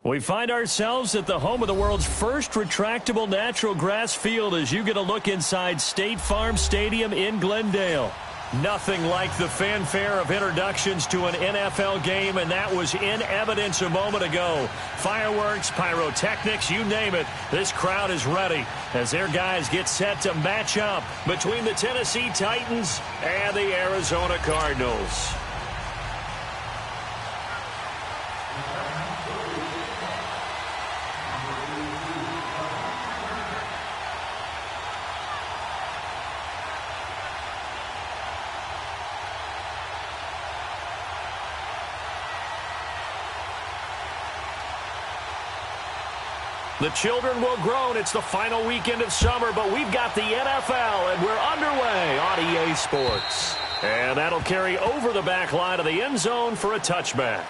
We find ourselves at the home of the world's first retractable natural grass field as you get a look inside State Farm Stadium in Glendale. Nothing like the fanfare of introductions to an NFL game, and that was in evidence a moment ago. Fireworks, pyrotechnics, you name it. This crowd is ready as their guys get set to match up between the Tennessee Titans and the Arizona Cardinals. The children will groan. It's the final weekend of summer, but we've got the NFL, and we're underway on EA Sports. And that'll carry over the back line of the end zone for a touchback.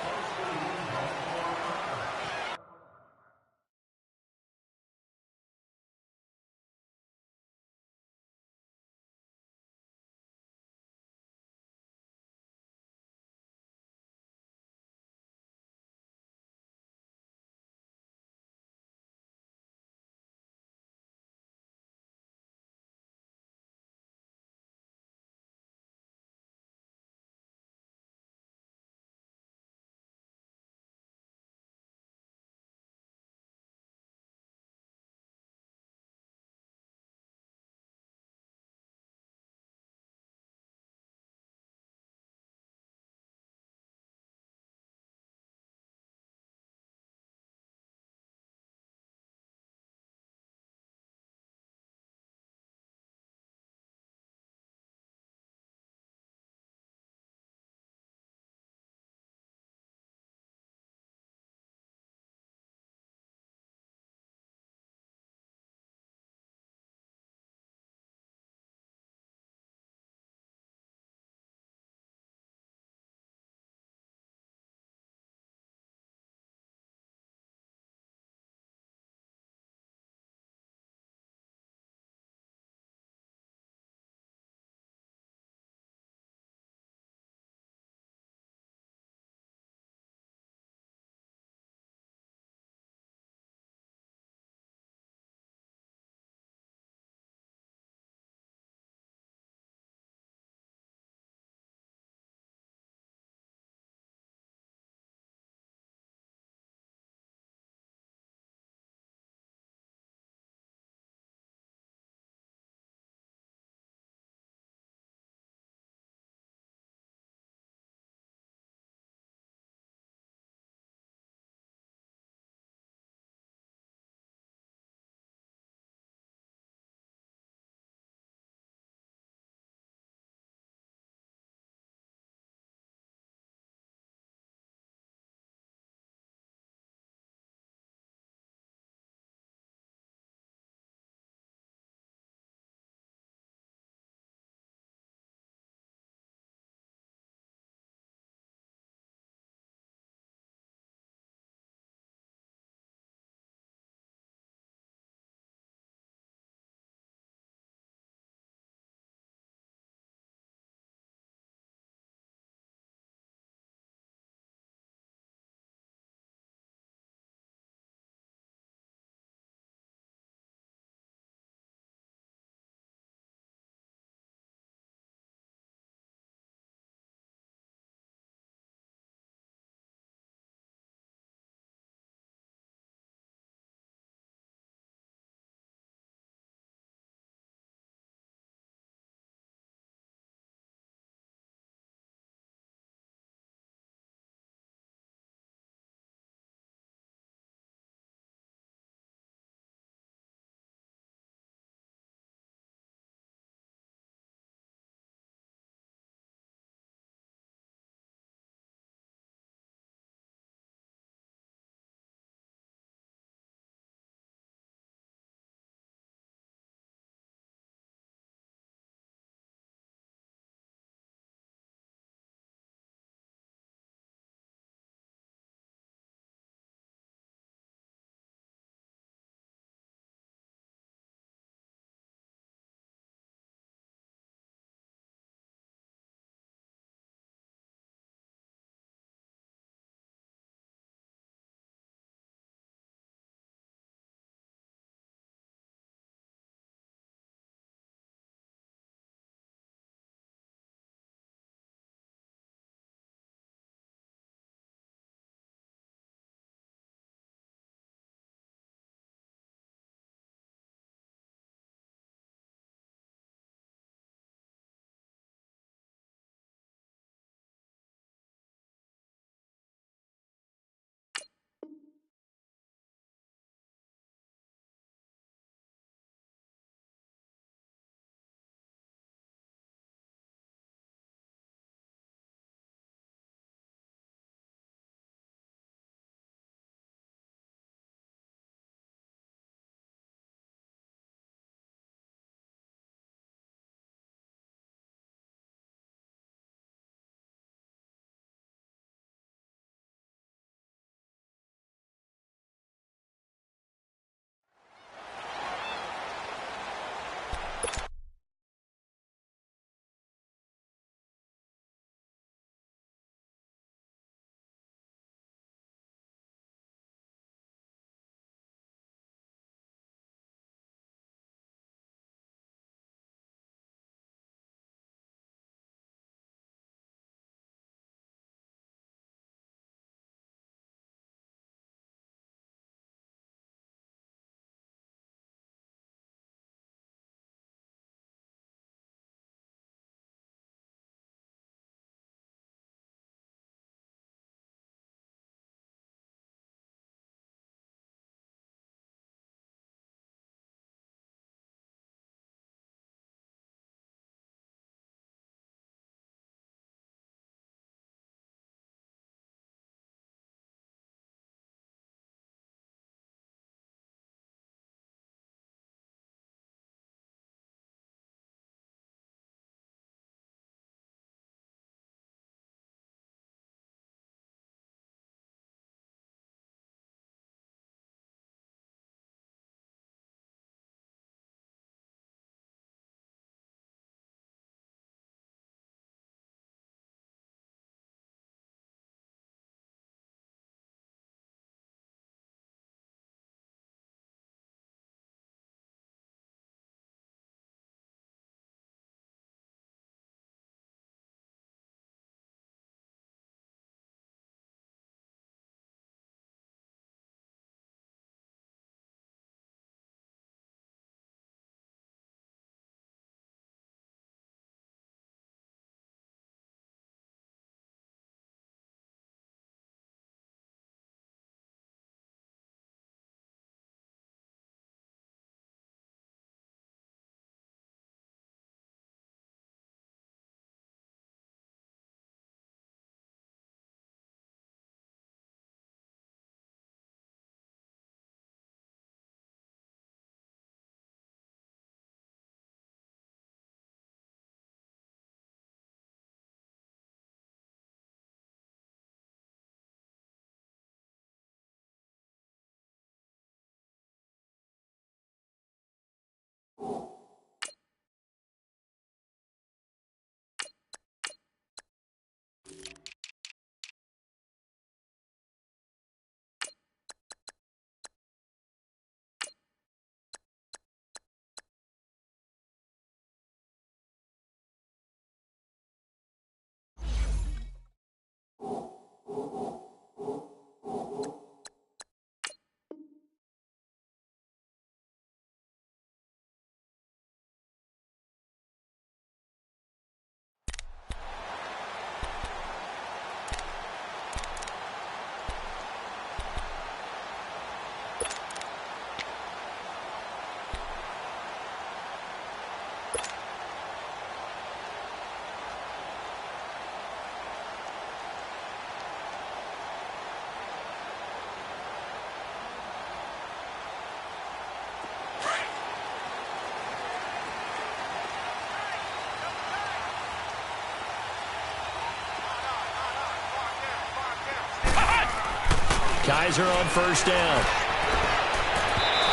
Kaiser on first down.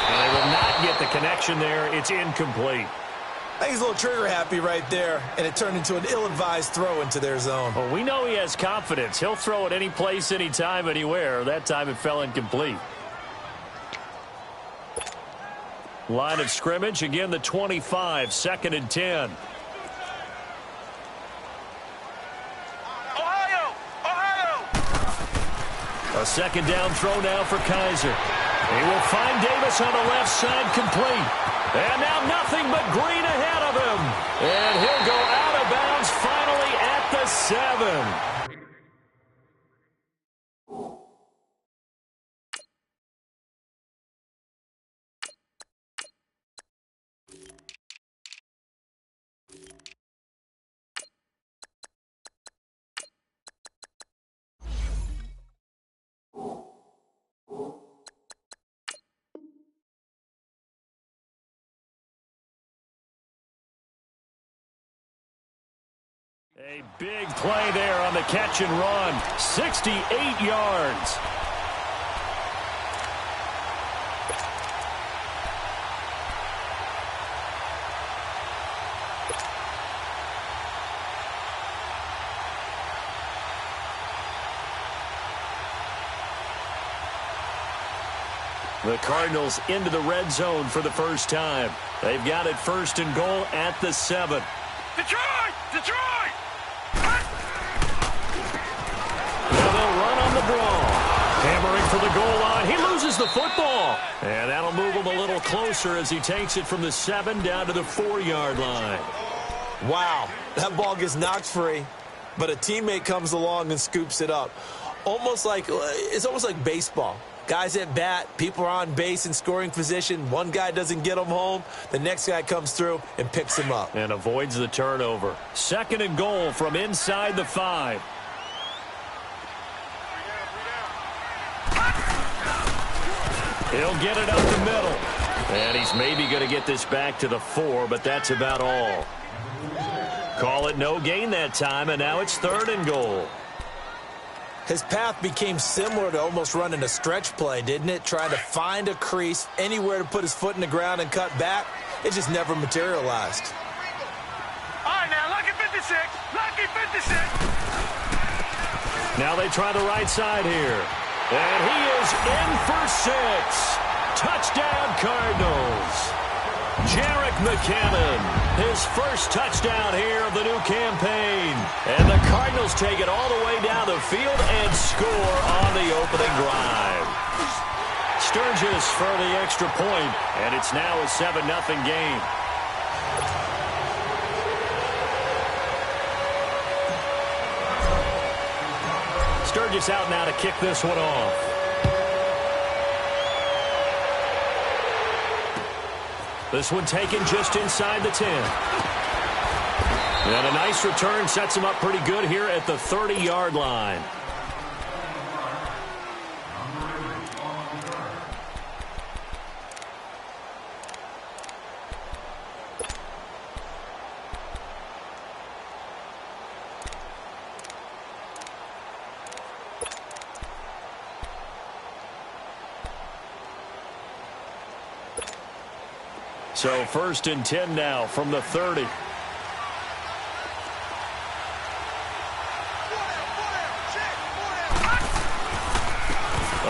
And they will not get the connection there. It's incomplete. I think he's a little trigger happy right there, and it turned into an ill-advised throw into their zone. Well, we know he has confidence. He'll throw it any place, anytime, anywhere. That time it fell incomplete. Line of scrimmage, again the 25, 2nd and 10. A second down throw now for Kaiser. He will find Davis on the left side, complete. And now nothing but green ahead of him. And he'll go out of bounds finally at the 7. A big play there on the catch and run. 68 yards. The Cardinals into the red zone for the first time. They've got it 1st and goal at the 7. Detroit! Detroit! Now they'll run on the brawl. Hammering for the goal line. He loses the football. And that'll move him a little closer as he takes it from the 7 down to the 4-yard line. Wow, that ball gets knocked free, but a teammate comes along and scoops it up. It's almost like baseball. Guys at bat, people are on base in scoring position. One guy doesn't get him home. The next guy comes through and picks him up. And avoids the turnover. 2nd and goal from inside the 5. He'll get it up the middle. And he's maybe going to get this back to the 4, but that's about all. Call it no gain that time, and now it's 3rd and goal. His path became similar to almost running a stretch play, didn't it? Trying to find a crease, anywhere to put his foot in the ground and cut back. It just never materialized. All right, now, lucky 56. Lucky 56. Now they try the right side here. And he is in for 6. Touchdown, Cardinals. Jerick McKinnon, his first touchdown here of the new campaign. And the Cardinals take it all the way down the field and score on the opening drive. Sturgis for the extra point, and it's now a 7-0 game. Sturgis out now to kick this one off. This one taken just inside the 10. And a nice return sets him up pretty good here at the 30-yard line. So 1st and 10 now from the 30. The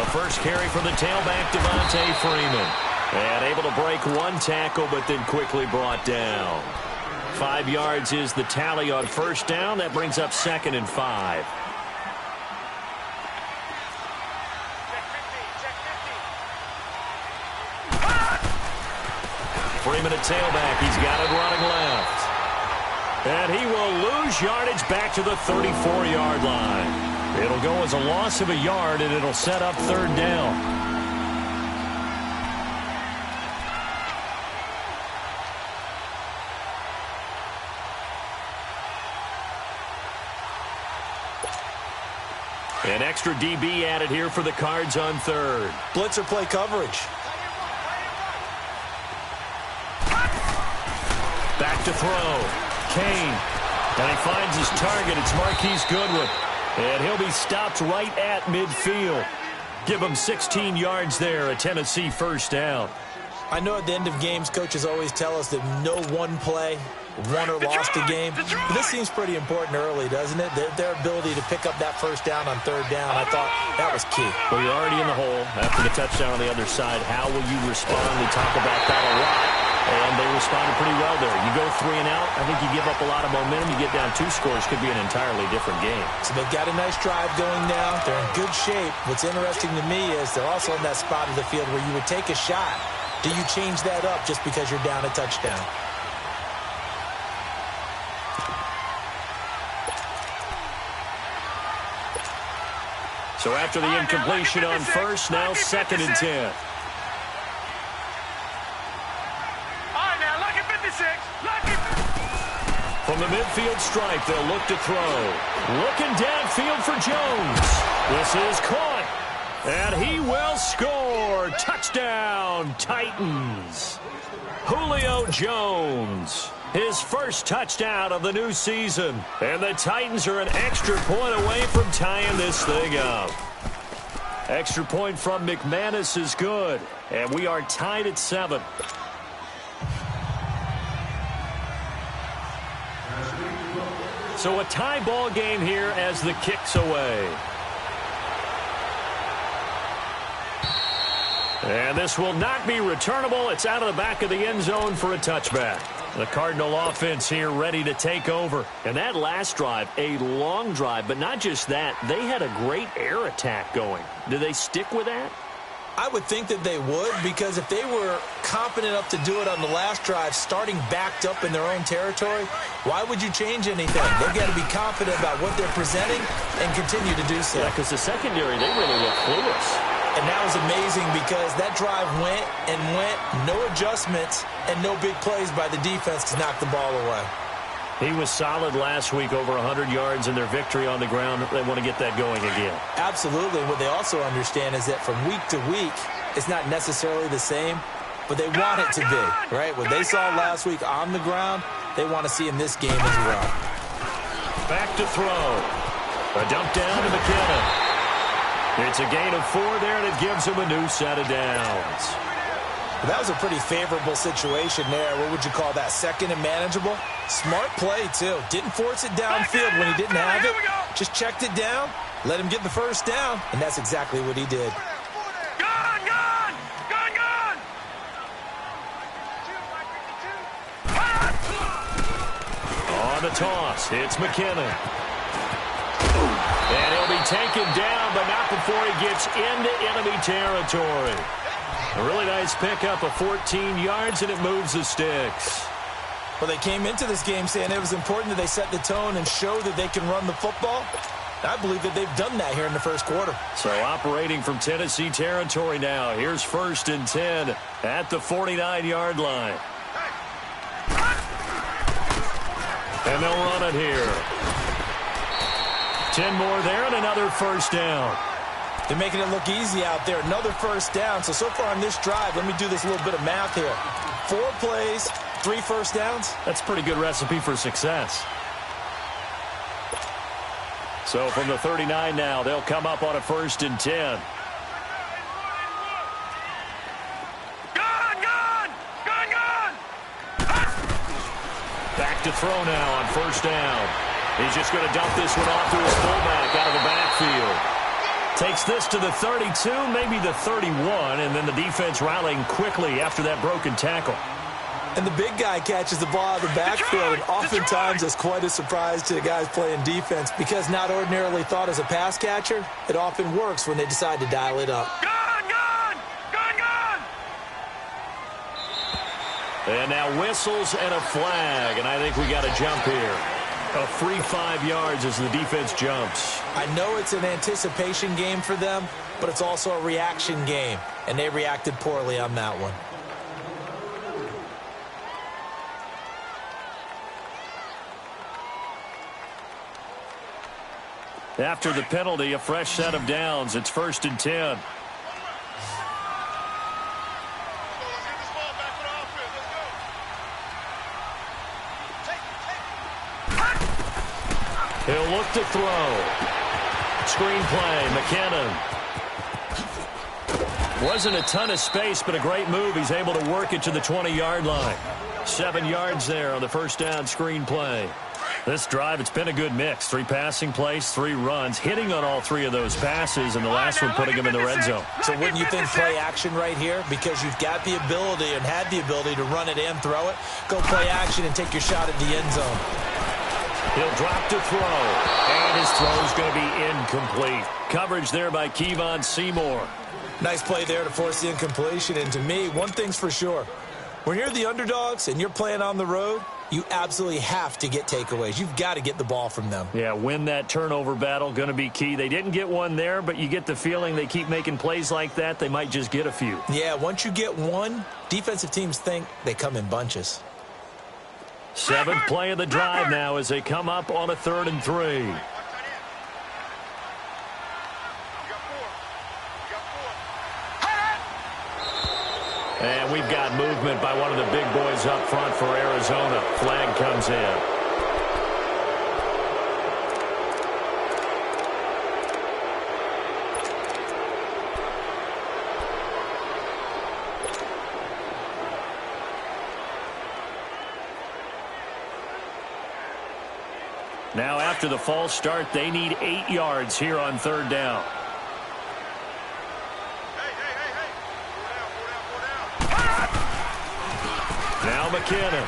first carry for the tailback, Devontae Freeman. And able to break one tackle, but then quickly brought down. 5 yards is the tally on first down. That brings up 2nd and 5. Freeman at tailback. He's got it running left. And he will lose yardage back to the 34-yard line. It'll go as a loss of a yard, and it'll set up 3rd down. An extra DB added here for the Cards on 3rd. Blitzer play coverage. Back to throw. Kane. And he finds his target. It's Marquise Goodwin. And he'll be stopped right at midfield. Give them 16 yards there, a Tennessee first down. I know at the end of games, coaches always tell us that no one play won or lost a game. But this seems pretty important early, doesn't it? Their ability to pick up that first down on third down, I thought that was key. Well, you're already in the hole after the touchdown on the other side. How will you respond? We talk about that a lot, and they responded pretty well there. You go 3 and out, I think you give up a lot of momentum. You get down 2 scores, could be an entirely different game. So they've got a nice drive going now. They're in good shape. What's interesting to me is they're also in that spot of the field where you would take a shot. Do you change that up just because you're down a touchdown? So after the incompletion on first, now 2nd and 10. All right, now, lucky 56. Lucky. From the midfield stripe, they'll look to throw. Looking downfield for Jones. This is caught. And he will score. Touchdown, Titans. Julio Jones. His first touchdown of the new season. And the Titans are an extra point away from tying this thing up. Extra point from McManus is good. And we are tied at 7. So a tie ball game here as the kick's away. And this will not be returnable. It's out of the back of the end zone for a touchback. The Cardinal offense here ready to take over. And that last drive, a long drive, but not just that. They had a great air attack going. Do they stick with that? I would think that they would, because if they were confident enough to do it on the last drive, starting backed up in their own territory, why would you change anything? They've got to be confident about what they're presenting and continue to do so. Yeah, because the secondary, they really look clueless. And that was amazing because that drive went and went, no adjustments, and no big plays by the defense to knock the ball away. He was solid last week, over 100 yards in their victory on the ground. They want to get that going again. Absolutely. What they also understand is that from week to week, it's not necessarily the same, but they want it to be, right? What they saw last week on the ground, they want to see in this game as well. Back to throw. A dump down to McKinnon. It's a gain of 4 there, and it gives him a new set of downs. That was a pretty favorable situation there. What would you call that? Second and manageable? Smart play, too. Didn't force it downfield when he didn't have it. Just checked it down, let him get the first down, and that's exactly what he did. Gone, gone, gone, gone. On the toss, it's McKinnon. And he'll be taken down, but not before he gets into enemy territory. A really nice pickup of 14 yards, and it moves the sticks. Well, they came into this game saying it was important that they set the tone and show that they can run the football. I believe that they've done that here in the first quarter. So operating from Tennessee territory now. Here's 1st and 10 at the 49-yard line. And they'll run it here. 10 more there and another first down. They're making it look easy out there. Another first down. So far on this drive, let me do this little bit of math here. 4 plays, 3 first downs. That's a pretty good recipe for success. So from the 39 now, they'll come up on a 1st and 10. Back to throw now on 1st down. He's just going to dump this one off to his fullback out of the backfield. Takes this to the 32, maybe the 31, and then the defense rallying quickly after that broken tackle. And the big guy catches the ball out of the backfield, and oftentimes it's quite a surprise to the guys playing defense because not ordinarily thought as a pass catcher, it often works when they decide to dial it up. And now whistles and a flag, and I think we got a jump here. A free 5 yards as the defense jumps. I know it's an anticipation game for them, but it's also a reaction game, and they reacted poorly on that one. After the penalty, a fresh set of downs. It's 1st and 10. He'll look to throw. Screen play, McKinnon. Wasn't a ton of space, but a great move. He's able to work it to the 20-yard line. 7 yards there on the first down screen play. This drive, it's been a good mix. 3 passing plays, 3 runs, hitting on all 3 of those passes, and the last one putting him in the red zone. So wouldn't you think play action right here? Because you've got the ability and had the ability to run it and throw it. Go play action and take your shot at the end zone. He'll drop to throw, and his throw is going to be incomplete. Coverage there by Kevon Seymour. Nice play there to force the incompletion, and to me, one thing's for sure. When you're the underdogs and you're playing on the road, you absolutely have to get takeaways. You've got to get the ball from them. Yeah, win that turnover battle, going to be key. They didn't get one there, but you get the feeling they keep making plays like that, they might just get a few. Yeah, once you get one, defensive teams think they come in bunches. 7th play of the drive now as they come up on a 3rd and 3. And we've got movement by one of the big boys up front for Arizona. Flag comes in. Now after the false start, they need 8 yards here on 3rd down. Now McKinnon.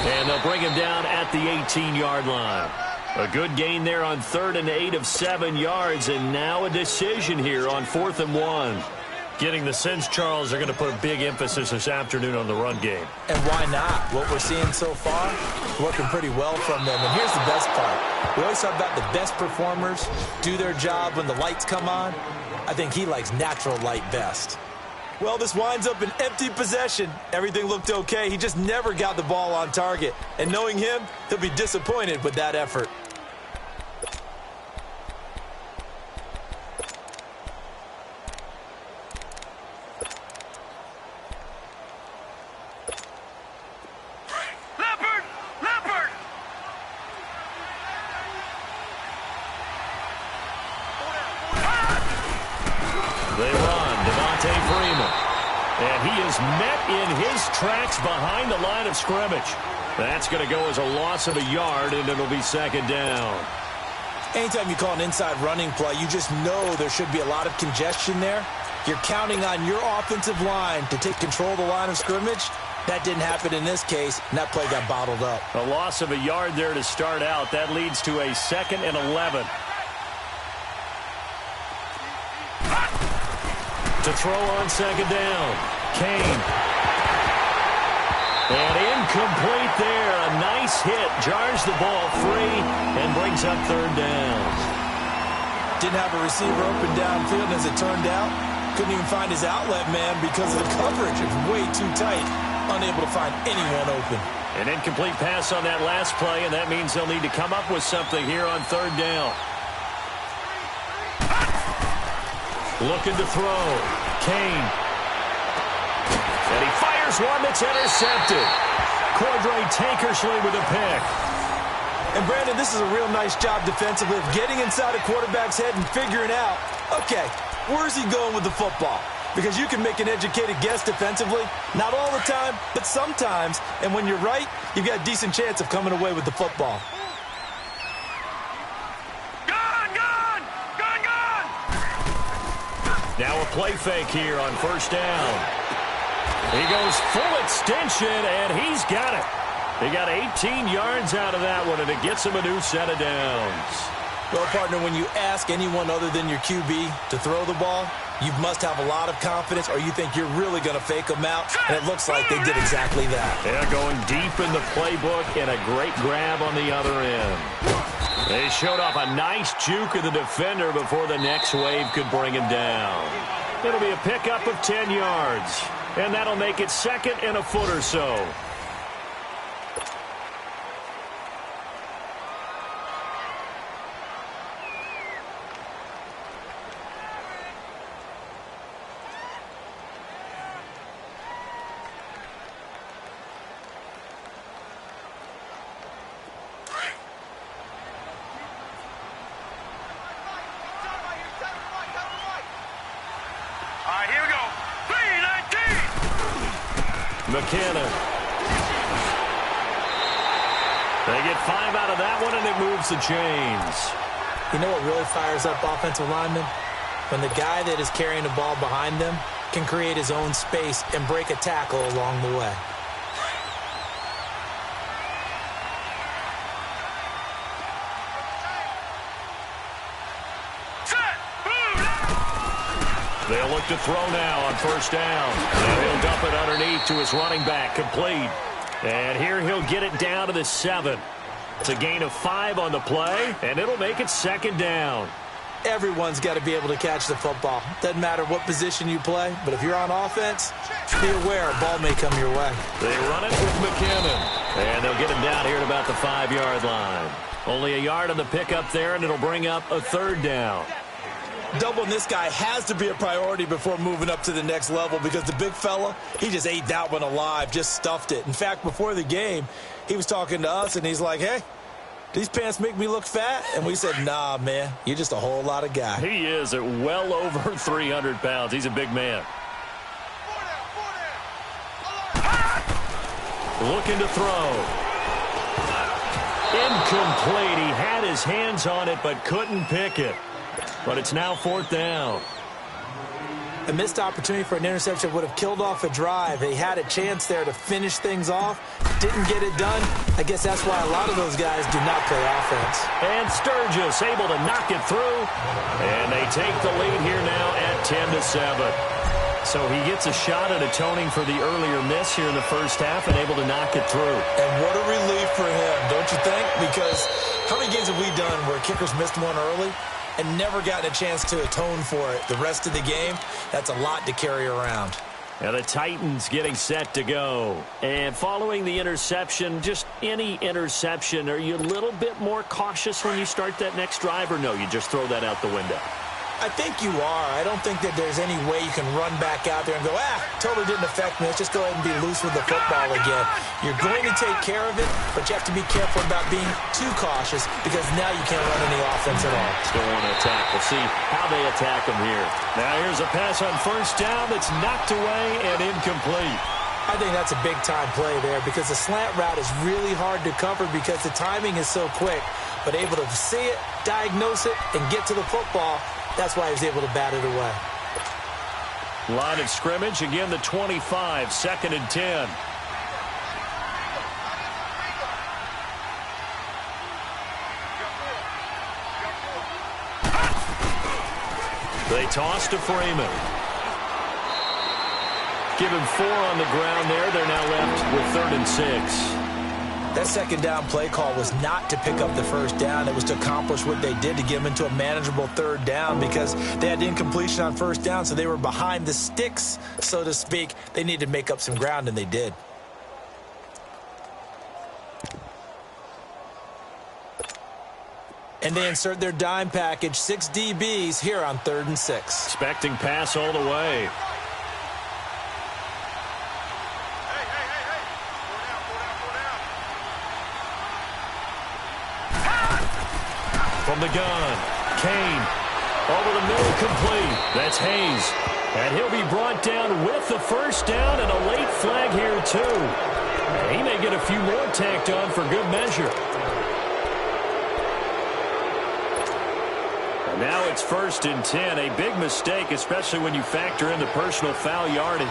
And they'll bring him down at the 18-yard line. A good gain there on 3rd and 8 of 7 yards, and now a decision here on 4th and 1. Getting the sense, Charles, are going to put a big emphasis this afternoon on the run game. And why not? What we're seeing so far, working pretty well from them. And here's the best part. We always talk about the best performers do their job when the lights come on. I think he likes natural light best. Well, this winds up an empty possession. Everything looked okay. He just never got the ball on target. And knowing him, he'll be disappointed with that effort. Met in his tracks behind the line of scrimmage. That's going to go as a loss of a yard, and it'll be 2nd down. Anytime you call an inside running play, you just know there should be a lot of congestion there. You're counting on your offensive line to take control of the line of scrimmage. That didn't happen in this case, and that play got bottled up. A loss of a yard there to start out. That leads to a 2nd and 11. To throw on 2nd down. Kane. And incomplete there. A nice hit. Jars the ball free and brings up 3rd down. Didn't have a receiver open downfield, and as it turned out, couldn't even find his outlet man because of the coverage. It was way too tight. Unable to find anyone open. An incomplete pass on that last play, and that means they'll need to come up with something here on 3rd down. Looking to throw. Kane. And he fires one that's intercepted. Cordray Tankersley with a pick. And, Brandon, this is a real nice job defensively of getting inside a quarterback's head and figuring out, okay, where's he going with the football? Because you can make an educated guess defensively. Not all the time, but sometimes. And when you're right, you've got a decent chance of coming away with the football. Now a play fake here on 1st down. He goes full extension, and he's got it. He got 18 yards out of that one, and it gets him a new set of downs. Well, partner, when you ask anyone other than your QB to throw the ball, you must have a lot of confidence, or you think you're really going to fake them out, and it looks like they did exactly that. Yeah, going deep in the playbook, and a great grab on the other end. They showed off a nice juke of the defender before the next wave could bring him down. It'll be a pickup of 10 yards. And that'll make it 2nd and a foot or so. McKinnon. They get 5 out of that one, and it moves the chains. You know what really fires up offensive linemen? When the guy that is carrying the ball behind them can create his own space and break a tackle along the way. They'll look to throw now on first down. And he'll dump it underneath to his running back, complete. And here he'll get it down to the 7. It's a gain of 5 on the play, and it'll make it second down. Everyone's got to be able to catch the football. Doesn't matter what position you play, but if you're on offense, be aware a ball may come your way. They run it with McKinnon, and they'll get him down here at about the 5-yard line. Only a yard on the pickup there, and it'll bring up a third down. Doubling this guy has to be a priority before moving up to the next level because the big fella, he just ate that one alive, just stuffed it. In fact, before the game, he was talking to us, and he's like, hey, these pants make me look fat? And we said, nah, man, you're just a whole lot of guy. He is at well over 300 pounds. He's a big man. Looking to throw. Incomplete. He had his hands on it but couldn't pick it. But it's now 4th down. A missed opportunity for an interception would have killed off a drive. They had a chance there to finish things off. Didn't get it done. I guess that's why a lot of those guys do not play offense. And Sturgis able to knock it through. And they take the lead here now at 10-7. So he gets a shot at atoning for the earlier miss here in the first half and able to knock it through. And what a relief for him, don't you think? Because how many games have we done where kickers missed one early and never gotten a chance to atone for it the rest of the game? That's a lot to carry around. And the Titans getting set to go. And following the interception, just any interception, are you a little bit more cautious when you start that next drive, or no, you just throw that out the window? I think you are. I don't think that there's any way you can run back out there and go, totally didn't affect me. Let's just go ahead and be loose with the football again. You're going to take care of it, but you have to be careful about being too cautious because now you can't run any offense at all. Still want to attack. We'll see how they attack him here. Now here's a pass on first down that's knocked away and incomplete. I think that's a big-time play there because the slant route is really hard to cover because the timing is so quick. But able to see it, diagnose it, and get to the football, that's why he was able to bat it away. Line of scrimmage, again the 25, 2nd and 10. They toss to Freeman. Give him 4 on the ground there. They're now left with 3rd and 6. That second down play call was not to pick up the first down. It was to accomplish what they did to get them into a manageable 3rd down because they had incompletion on first down, so they were behind the sticks, so to speak. They needed to make up some ground, and they did. And they insert their dime package, 6 DBs here on 3rd and 6. Expecting pass all the way. From the gun, Kane, over the middle, complete. That's Hayes. And he'll be brought down with the first down and a late flag here, too. And he may get a few more tacked on for good measure. And now it's 1st and 10. A big mistake, especially when you factor in the personal foul yardage.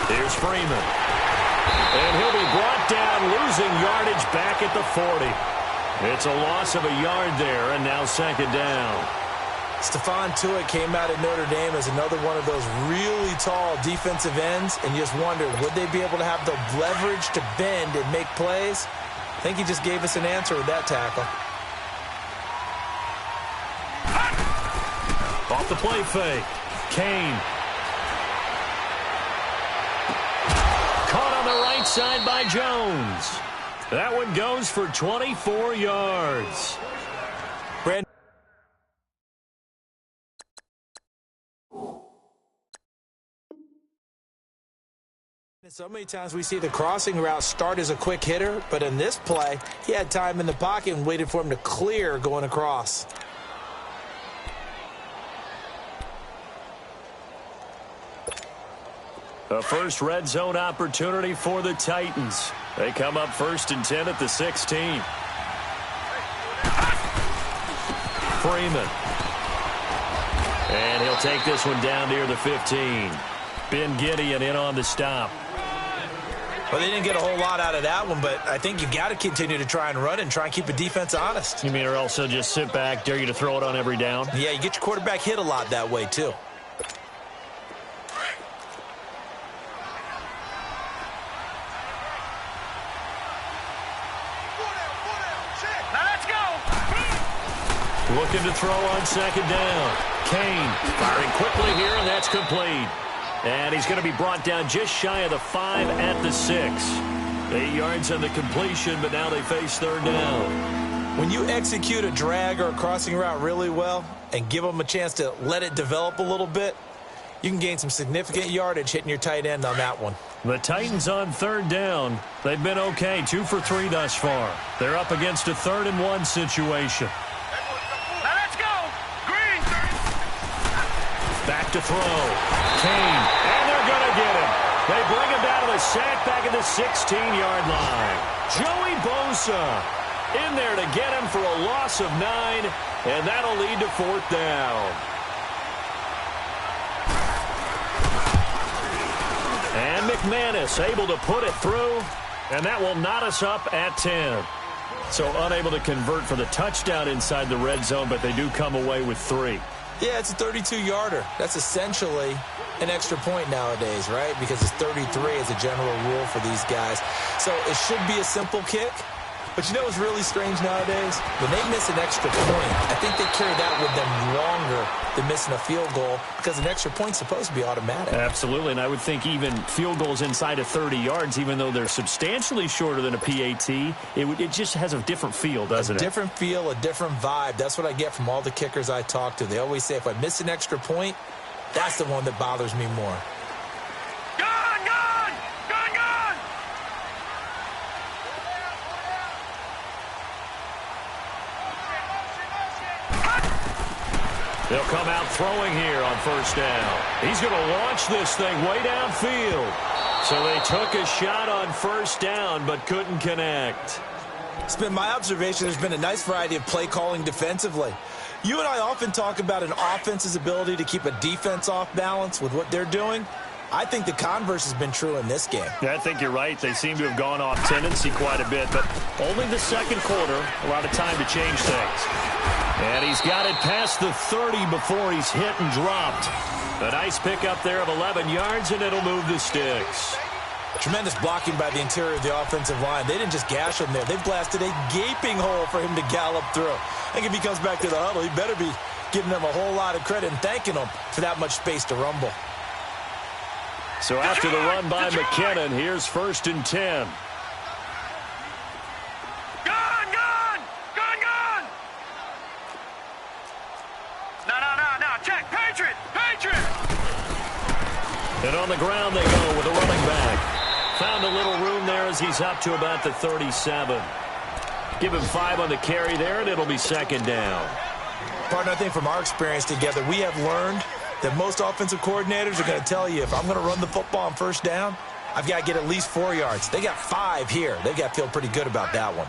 Here's Freeman. And he'll be brought down, losing yardage back at the 40. It's a loss of a yard there, and now 2nd down. Stephon Tuitt came out of Notre Dame as another one of those really tall defensive ends, and you just wonder, would they be able to have the leverage to bend and make plays? I think he just gave us an answer with that tackle. Off the play fake. Kane. Caught on the right side by Jones. That one goes for 24 yards. Brandon. So many times we see the crossing route start as a quick hitter, but in this play, he had time in the pocket and waited for him to clear going across. A first red zone opportunity for the Titans. They come up 1st and 10 at the 16. Freeman. And he'll take this one down near the 15. Ben Gideon in on the stop. Well, they didn't get a whole lot out of that one, but I think you got to continue to try and run and try and keep the defense honest. You mean or also just sit back, dare you to throw it on every down? Yeah, you get your quarterback hit a lot that way, too. Looking to throw on 2nd down. Kane firing quickly here, and that's complete. And he's going to be brought down just shy of the 5 at the 6. 8 yards on the completion, but now they face 3rd down. When you execute a drag or a crossing route really well and give them a chance to let it develop a little bit, you can gain some significant yardage hitting your tight end on that one. The Titans on 3rd down. They've been okay, 2 for 3 thus far. They're up against a 3rd and 1 situation. Back to throw. Kane. And they're going to get him. They bring him down to the sack back at the 16-yard line. Joey Bosa in there to get him for a loss of 9, and that'll lead to 4th down. And McManus able to put it through, and that will knot us up at 10. So unable to convert for the touchdown inside the red zone, but they do come away with 3. Yeah, it's a 32-yarder. That's essentially an extra point nowadays, right? Because it's 33 as a general rule for these guys. So it should be a simple kick. But you know what's really strange nowadays? When they miss an extra point, I think they carry that with them longer than missing a field goal because an extra point's supposed to be automatic. Absolutely, and I would think even field goals inside of 30 yards, even though they're substantially shorter than a PAT, it just has a different feel, doesn't it? A different feel, a different vibe. That's what I get from all the kickers I talk to. They always say if I miss an extra point, that's the one that bothers me more. They'll come out throwing here on 1st down. He's going to launch this thing way downfield. So they took a shot on 1st down but couldn't connect. It's been my observation there's been a nice variety of play calling defensively. You and I often talk about an offense's ability to keep a defense off balance with what they're doing. I think the converse has been true in this game. Yeah, I think you're right. They seem to have gone off tendency quite a bit, but only the 2nd quarter, a lot of time to change things. And he's got it past the 30 before he's hit and dropped. A nice pickup there of 11 yards, and it'll move the sticks. Tremendous blocking by the interior of the offensive line. They didn't just gash him there. They blasted a gaping hole for him to gallop through. I think if he comes back to the huddle, he better be giving them a whole lot of credit and thanking them for that much space to rumble. So after the run by McKinnon, here's 1st and 10. And on the ground they go with a running back. Found a little room there as he's up to about the 37. Give him 5 on the carry there, and it'll be 2nd down. Partner, I think from our experience together, we have learned that most offensive coordinators are going to tell you if I'm going to run the football on 1st down, I've got to get at least 4 yards. They got 5 here. They've got to feel pretty good about that one.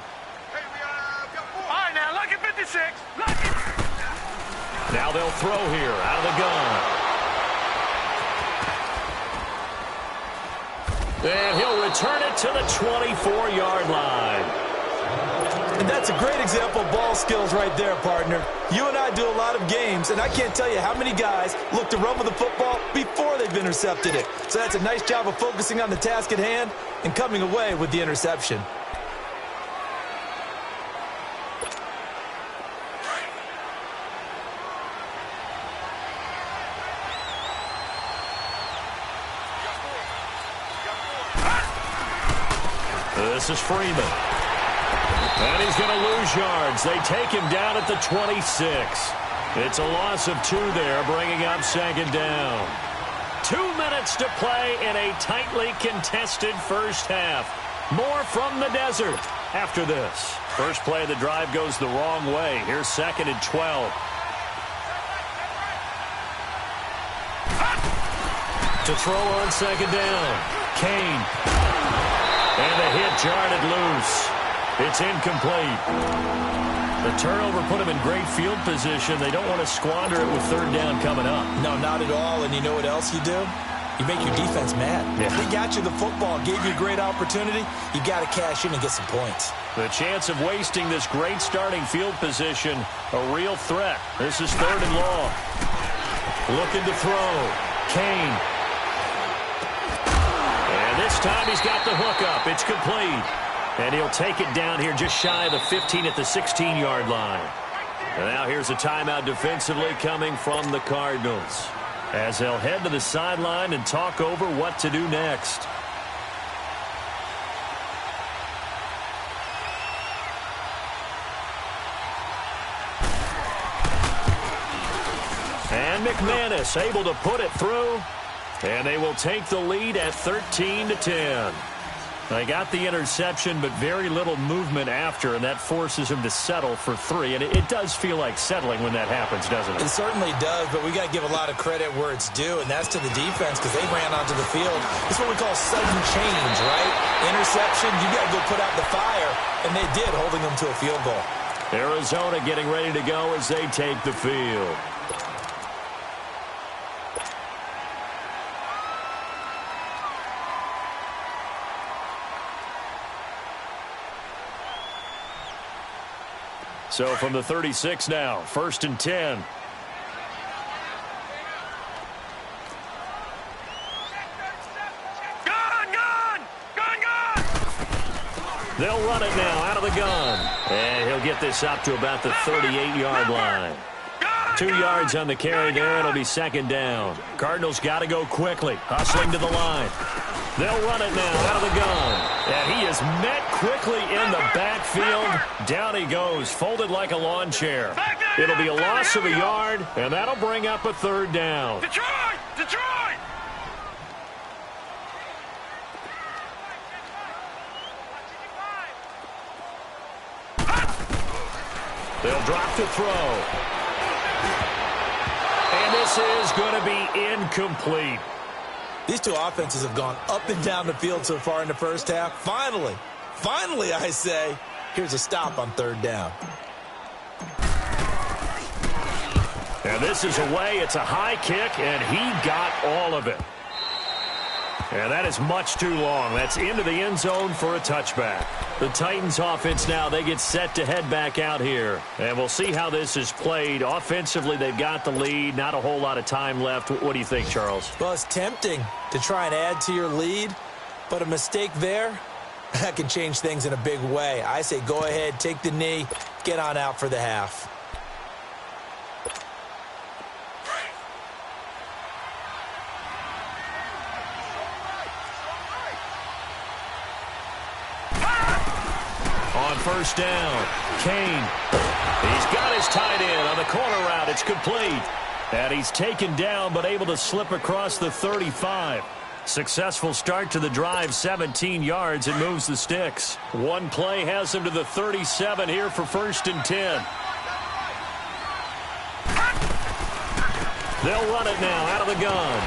All right, now, look at 56. Look at... Now they'll throw here out of the gun. And he'll return it to the 24-yard line. And that's a great example of ball skills right there, partner. You and I do a lot of games, and I can't tell you how many guys look to run with the football before they've intercepted it. So that's a nice job of focusing on the task at hand and coming away with the interception. This is Freeman. And he's going to lose yards. They take him down at the 26. It's a loss of 2 there, bringing up 2nd down. 2 minutes to play in a tightly contested first half. More from the desert after this. First play of the drive goes the wrong way. Here's 2nd and 12. To throw on second down. Kane. And the hit jarred it loose. It's incomplete. The turnover put them in great field position. They don't want to squander it with third down coming up. No, not at all. And you know what else you do? You make your defense mad. Yeah. They got you the football, gave you a great opportunity. You got to cash in and get some points. The chance of wasting this great starting field position, a real threat. This is third and long. Looking to throw. Kane. And this time he's got the hook up. It's complete. And he'll take it down here just shy of the 15 at the 16-yard line. And now here's a timeout defensively coming from the Cardinals, as they'll head to the sideline and talk over what to do next. And McManus able to put it through. And they will take the lead at 13-10. They got the interception, but very little movement after, and that forces him to settle for 3. And it does feel like settling when that happens, doesn't it? It certainly does, but we got to give a lot of credit where it's due, and that's to the defense because they ran onto the field. It's what we call sudden change, right? Interception, you got to go put out the fire, and they did, holding them to a field goal. Arizona getting ready to go as they take the field. So from the 36 now, 1st and 10. They'll run it now out of the gun. And he'll get this up to about the 38-yard line. 2 yards on the carry there. It'll be second down. Cardinals got to go quickly. Hustling to the line. They'll run it now out of the gun. And he is met quickly in the backfield. Down he goes, folded like a lawn chair. It'll be a loss of a yard, and that'll bring up a third down. Detroit! Detroit! They'll drop to throw. And this is going to be incomplete. These two offenses have gone up and down the field so far in the first half. Finally, I say, here's a stop on third down. And this is away. It's a high kick, and he got all of it. And that is much too long. That's into the end zone for a touchback. The Titans offense now, they get set to head back out here. And we'll see how this is played. Offensively, they've got the lead. Not a whole lot of time left. What do you think, Charles? Well, it's tempting to try and add to your lead, but a mistake there, that can change things in a big way. I say go ahead, take the knee, get on out for the half. On first down, Kane. He's got his tight end on the corner route. It's complete. And he's taken down but able to slip across the 35. Successful start to the drive, 17 yards, and moves the sticks. One play has him to the 37 here for 1st and 10. They'll run it now out of the gun.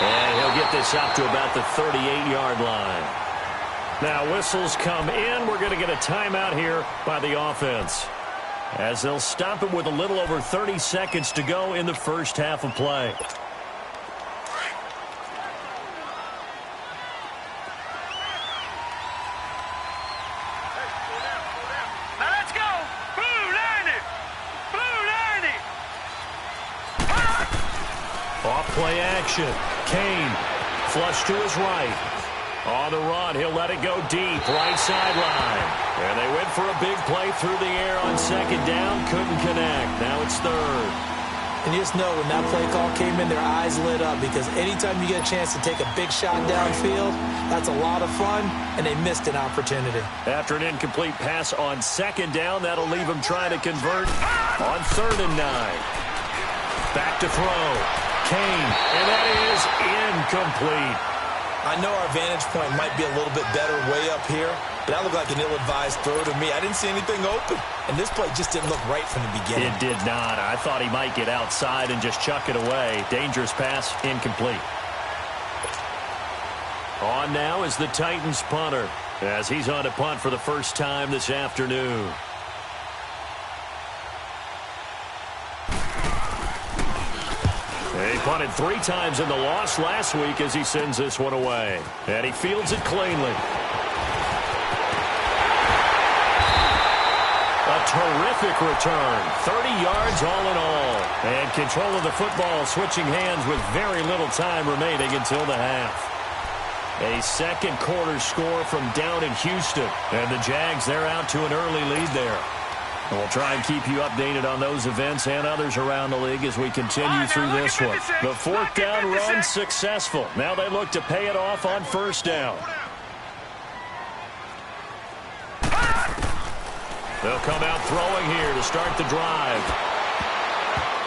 And he'll get this up to about the 38-yard line. Now whistles come in. We're going to get a timeout here by the offense, as they'll stop it with a little over 30 seconds to go in the first half of play. Now let's go! Blue, learn it! Blue, learn it! Off play action. Kane flush to his right. On the run, he'll let it go deep, right sideline. And they went for a big play through the air on second down, couldn't connect. Now it's third. And you just know when that play call came in, their eyes lit up, because anytime you get a chance to take a big shot downfield, that's a lot of fun, and they missed an opportunity. After an incomplete pass on second down, that'll leave them trying to convert on 3rd and 9. Back to throw. Kane, and that is incomplete. I know our vantage point might be a little bit better way up here, but that looked like an ill-advised throw to me. I didn't see anything open, and this play just didn't look right from the beginning. It did not. I thought he might get outside and just chuck it away. Dangerous pass, incomplete. On now is the Titans punter, as he's on to punt for the first time this afternoon. He punted 3 times in the loss last week as he sends this one away. And he fields it cleanly. A terrific return. 30 yards all in all. And control of the football switching hands with very little time remaining until the half. A second quarter score from down in Houston. And the Jags, they're out to an early lead there. And we'll try and keep you updated on those events and others around the league as we continue through this one. The 4th down run successful. Now they look to pay it off on 1st down. They'll come out throwing here to start the drive.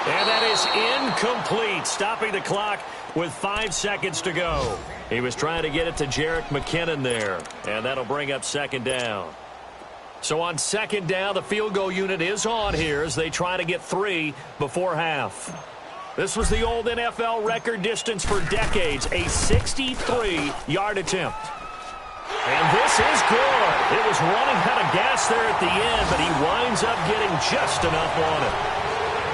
And that is incomplete, stopping the clock with 5 seconds to go. He was trying to get it to Jerick McKinnon there, and that'll bring up 2nd down. So on 2nd down, the field goal unit is on here as they try to get 3 before half. This was the old NFL record distance for decades, a 63-yard attempt. And this is good. It was running out of gas there at the end, but he winds up getting just enough on it.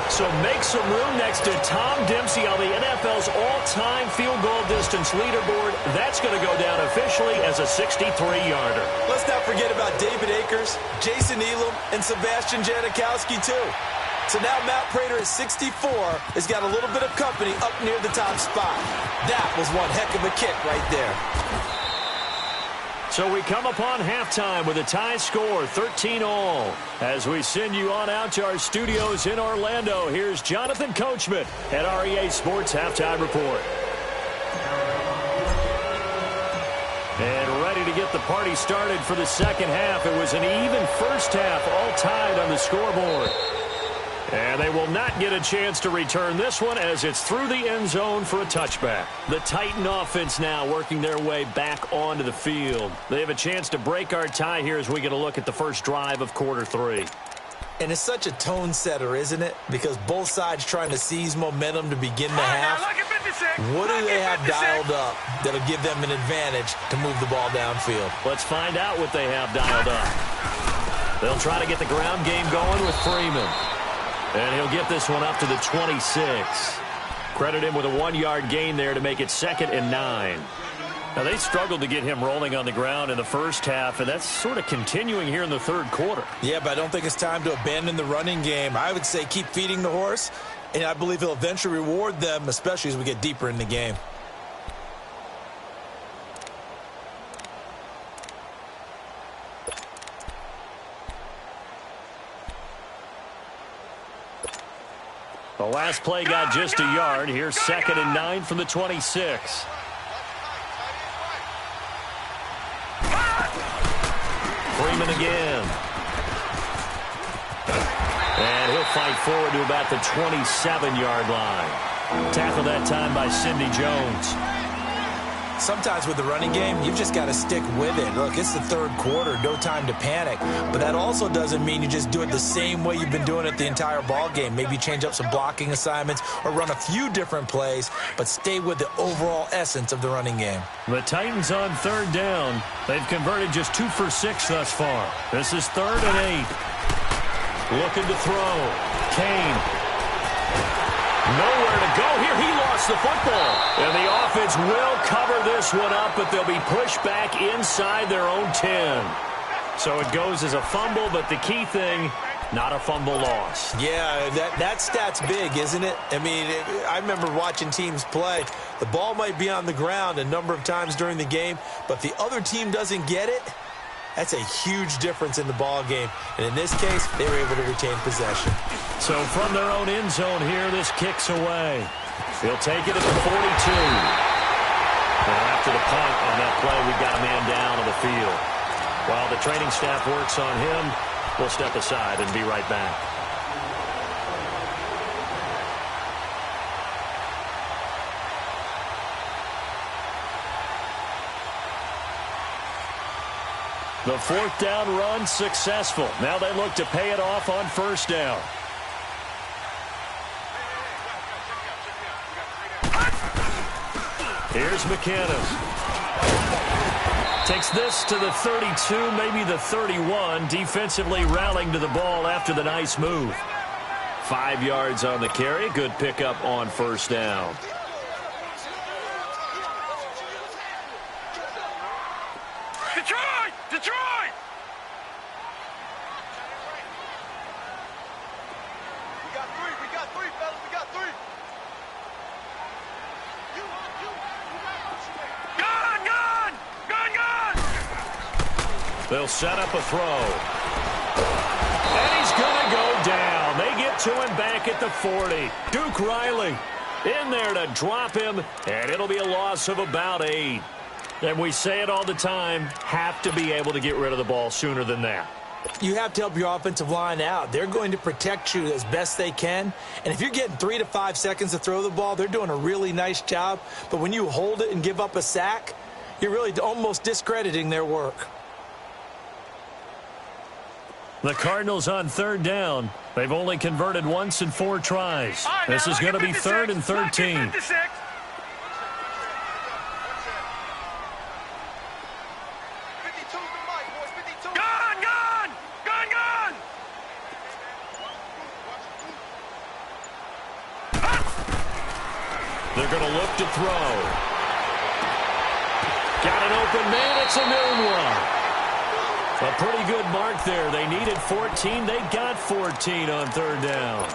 So make some room next to Tom Dempsey on the NFL's all-time field goal distance leaderboard. That's going to go down officially as a 63-yarder. Let's not forget about David Akers, Jason Elam, and Sebastian Janikowski, too. So now Matt Prater at 64 has got a little bit of company up near the top spot. That was one heck of a kick right there. So we come upon halftime with a tie score, 13-all. As we send you on out to our studios in Orlando, here's Jonathan Coachman at REA Sports Halftime Report. And ready to get the party started for the second half. It was an even first half, all tied on the scoreboard. And they will not get a chance to return this one as it's through the end zone for a touchback. The Titan offense now working their way back onto the field. They have a chance to break our tie here as we get a look at the first drive of quarter 3. And it's such a tone setter, isn't it? Because both sides trying to seize momentum to begin the half. What do they have dialed up that'll give them an advantage to move the ball downfield? Let's find out what they have dialed up. They'll try to get the ground game going with Freeman. And he'll get this one up to the 26. Credit him with a 1-yard gain there to make it 2nd and 9. Now, they struggled to get him rolling on the ground in the first half, and that's sort of continuing here in the third quarter. Yeah, but I don't think it's time to abandon the running game. I would say keep feeding the horse, and I believe he'll eventually reward them, especially as we get deeper in the game. The last play got just a yard. Here's 2nd and 9 from the 26. Freeman again. And he'll fight forward to about the 27-yard line. Tackled that time by Sidney Jones. Sometimes with the running game, you've just got to stick with it. Look, it's the third quarter, no time to panic. But that also doesn't mean you just do it the same way you've been doing it the entire ball game. Maybe change up some blocking assignments or run a few different plays, but stay with the overall essence of the running game. The Titans on 3rd down. They've converted just 2 for 6 thus far. This is 3rd and 8. Looking to throw. Kane. Nowhere to go here. He lost the football. And the offense will cover this one up, but they'll be pushed back inside their own 10. So it goes as a fumble, but the key thing, not a fumble loss. Yeah, that stat's big, isn't it? I mean, I remember watching teams play. The ball might be on the ground a number of times during the game, but if the other team doesn't get it, that's a huge difference in the ball game. And in this case, they were able to retain possession. So from their own end zone here, this kicks away. He'll take it at the 42. And after the punt on that play, we've got a man down on the field. While the training staff works on him, we'll step aside and be right back. The fourth down run successful. Now they look to pay it off on first down. Here's McKinnon. Takes this to the 32, maybe the 31. Defensively rallying to the ball after the nice move. 5 yards on the carry. Good pickup on first down. Detroit! Detroit! We got three, fellas. We got three. Gun! They'll set up a throw. And he's going to go down. They get to him back at the 40. Duke Riley in there to drop him, and it'll be a loss of about 8. And we say it all the time, have to be able to get rid of the ball sooner than that. You have to help your offensive line out. They're going to protect you as best they can. And if you're getting 3 to 5 seconds to throw the ball, they're doing a really nice job. But when you hold it and give up a sack, you're really almost discrediting their work. The Cardinals on third down. They've only converted once in 4 tries. Right, this is going to be 56, 3rd and 13. 56. Gun! They're going to look to throw. Got an open man. It's a noon one. A pretty good mark there. They needed 14. They got 14 on third down.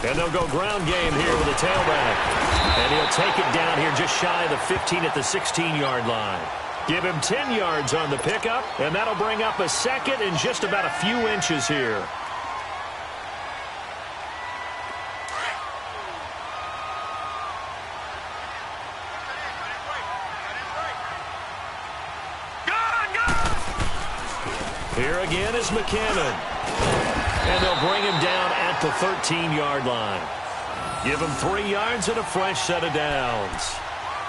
And they'll go ground game here with a tailback. And he'll take it down here just shy of the 15 at the 16-yard line. Give him 10 yards on the pickup, and that'll bring up a second in just about a few inches here. Here again is McKinnon. And they'll bring him down at the 13-yard line. Give him 3 yards and a fresh set of downs.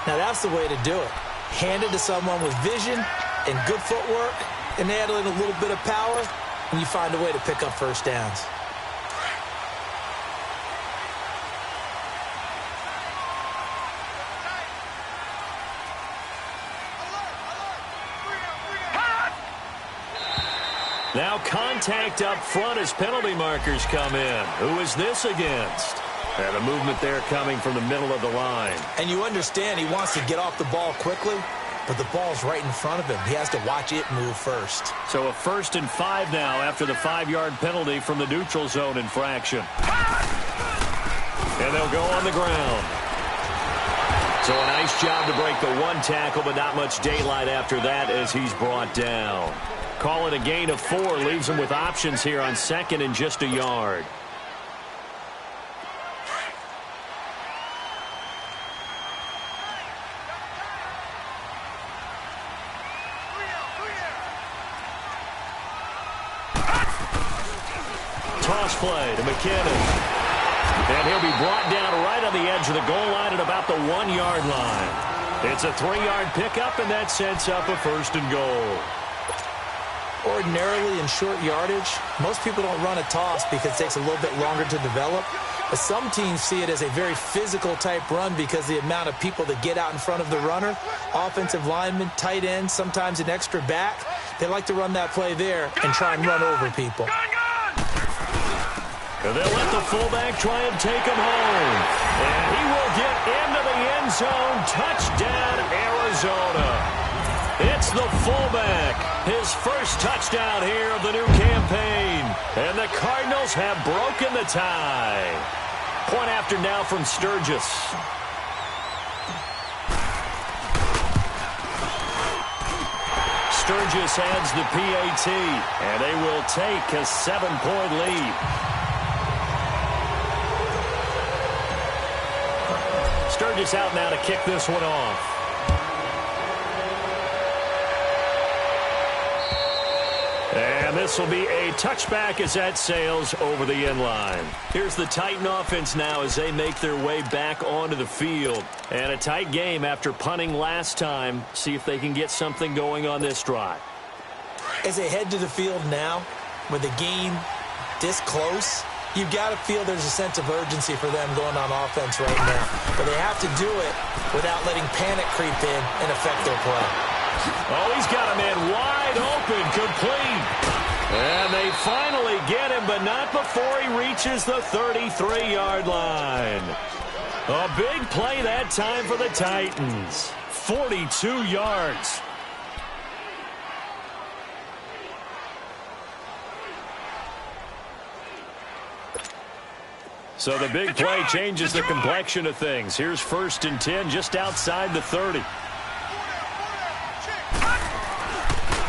Now that's the way to do it. Hand it to someone with vision and good footwork, and add in a little bit of power, and you find a way to pick up first downs. Now contact up front as penalty markers come in. Who is this against? And a movement there coming from the middle of the line. And you understand he wants to get off the ball quickly, but the ball's right in front of him. He has to watch it move first. So a 1st and 5 now after the 5-yard penalty from the neutral zone infraction. And they'll go on the ground. So a nice job to break the 1 tackle, but not much daylight after that as he's brought down. Call it a gain of 4, leaves him with options here on 2nd and just a yard. Toss play to McKinnon. And he'll be brought down right on the edge of the goal line at about the 1-yard line. It's a 3-yard pickup, and that sets up a 1st and goal. Ordinarily in short yardage, most people don't run a toss because it takes a little bit longer to develop. But some teams see it as a very physical type run because the amount of people that get out in front of the runner, offensive linemen, tight ends, sometimes an extra back, they like to run that play there and try and run over people. And they'll let the fullback try and take him home. And he will get into the end zone. Touchdown, Arizona. It's the fullback. His first touchdown here of the new campaign. And the Cardinals have broken the tie. Point after now from Sturgis. Sturgis adds the PAT. And they will take a 7-point lead. Sturgis out now to kick this one off. And this will be a touchback as that sails over the end line. Here's the Titan offense now as they make their way back onto the field. And a tight game after punting last time. See if they can get something going on this drive. As they head to the field now, with the game this close, you've got to feel there's a sense of urgency for them going on offense right now. But they have to do it without letting panic creep in and affect their play. Oh, he's got him in wide open, complete. And they finally get him, but not before he reaches the 33-yard line. A big play that time for the Titans. 42 yards. So the big play changes the complexion of things. Here's 1st and 10 just outside the 30.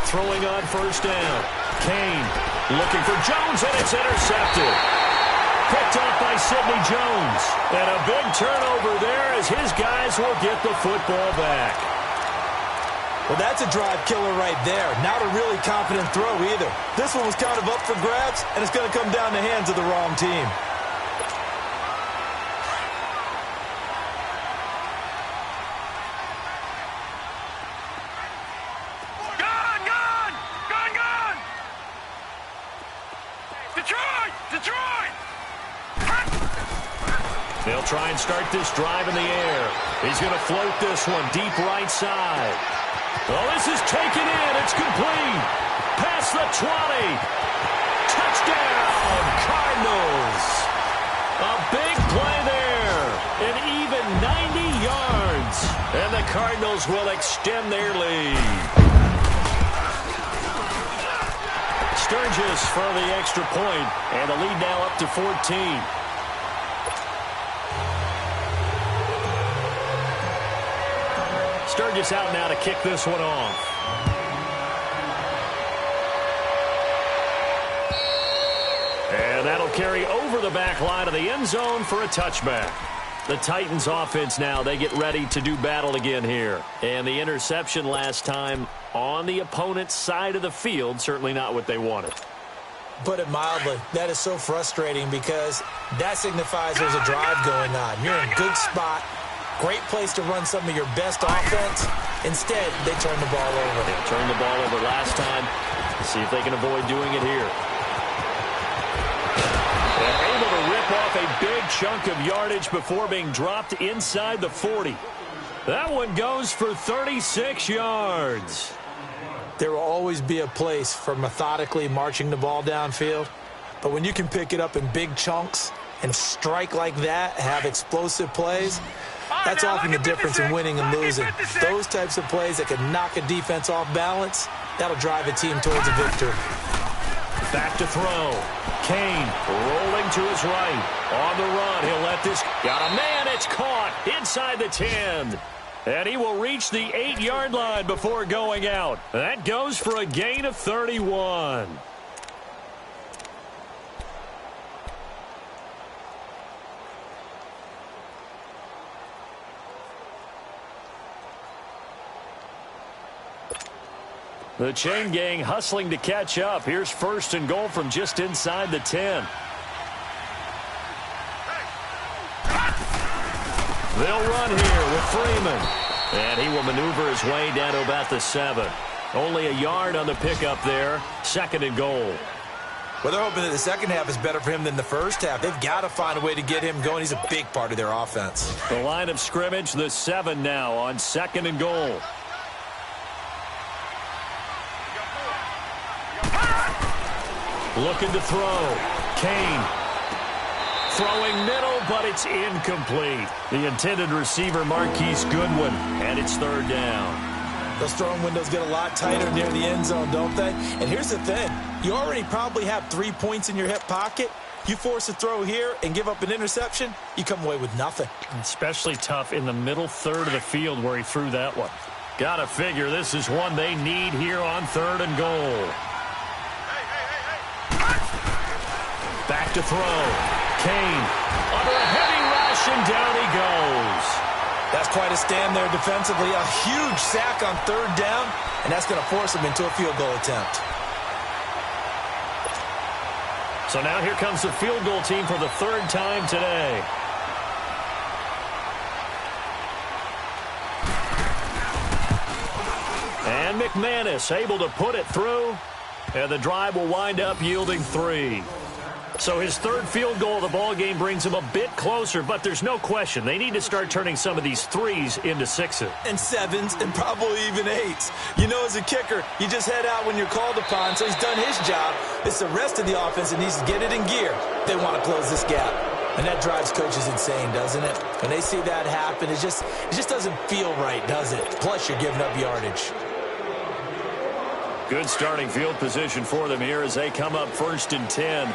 Throwing on 1st down. Kane looking for Jones, and it's intercepted. Picked off by Sidney Jones. And a big turnover there as his guys will get the football back. Well, that's a drive killer right there. Not a really confident throw either. This one was kind of up for grabs, and it's going to come down the hands of the wrong team. They'll try and start this drive in the air. He's going to float this one deep right side. Well, this is taken in. It's complete. Past the 20. Touchdown, Cardinals. A big play there. An even 90 yards. And the Cardinals will extend their lead. Sturgis for the extra point, and the lead now up to 14. Sturgis out now to kick this one off. And that'll carry over the back line of the end zone for a touchback. The Titans offense now, they get ready to do battle again here. And the interception last time on the opponent's side of the field, certainly not what they wanted. Put it mildly, that is so frustrating because that signifies there's a drive going on. You're in a good spot. Great place to run some of your best offense. Instead, they turn the ball over. They turned the ball over last time. Let's see if they can avoid doing it here. And able to rip off a big chunk of yardage before being dropped inside the 40. That one goes for 36 yards. There will always be a place for methodically marching the ball downfield. But when you can pick it up in big chunks and strike like that, have explosive plays, that's often the difference in winning and losing. Those types of plays that can knock a defense off balance, that'll drive a team towards a victory. Back to throw. Kane rolling to his right. On the run, he'll let this... Got a man, it's caught inside the 10. And he will reach the 8-yard line before going out. That goes for a gain of 31. The chain gang hustling to catch up. Here's 1st and goal from just inside the 10. They'll run here with Freeman. And he will maneuver his way down to about the 7. Only a yard on the pickup there. 2nd and goal. Well, they're hoping that the second half is better for him than the first half. They've got to find a way to get him going. He's a big part of their offense. The line of scrimmage, the 7 now on 2nd and goal. Looking to throw. Kane. Throwing middle, but it's incomplete. The intended receiver, Marquise Goodwin, and it's 3rd down. Those throwing windows get a lot tighter near the end zone, don't they? And here's the thing. You already probably have 3 points in your hip pocket. You force a throw here and give up an interception, you come away with nothing. Especially tough in the middle third of the field where he threw that one. Gotta figure this is one they need here on 3rd and goal. Back to throw. Kane under a heavy rush, and down he goes. That's quite a stand there defensively. A huge sack on 3rd down, and that's going to force him into a field goal attempt. So now here comes the field goal team for the third time today. And McManus able to put it through. And the drive will wind up yielding 3. So his third field goal of the ball game brings him a bit closer, but there's no question they need to start turning some of these 3s into 6s. And 7s and probably even 8s. You know, as a kicker, you just head out when you're called upon, so he's done his job. It's the rest of the offense that needs to get it in gear. They want to close this gap. And that drives coaches insane, doesn't it? When they see that happen, it just doesn't feel right, does it? Plus, you're giving up yardage. Good starting field position for them here as they come up 1st and 10.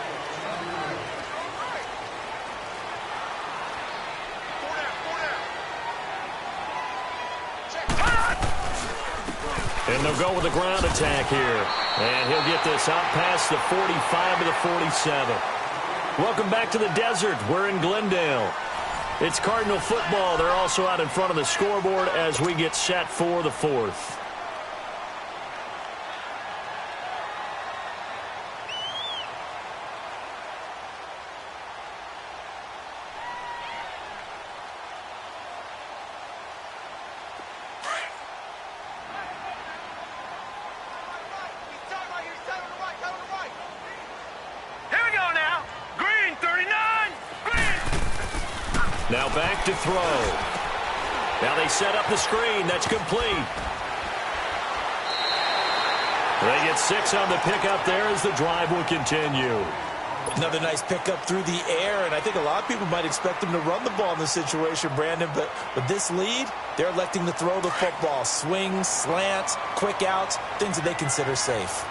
And they'll go with a ground attack here. And he'll get this out past the 45 to the 47. Welcome back to the desert. We're in Glendale. It's Cardinal football. They're also out in front of the scoreboard as we get set for the 4th. Now back to throw. Now they set up the screen. That's complete. They get 6 on the pickup there as the drive will continue. Another nice pickup through the air, and I think a lot of people might expect him to run the ball in this situation, Brandon, but with this lead, they're electing to throw the football. Swings, slants, quick outs, things that they consider safe.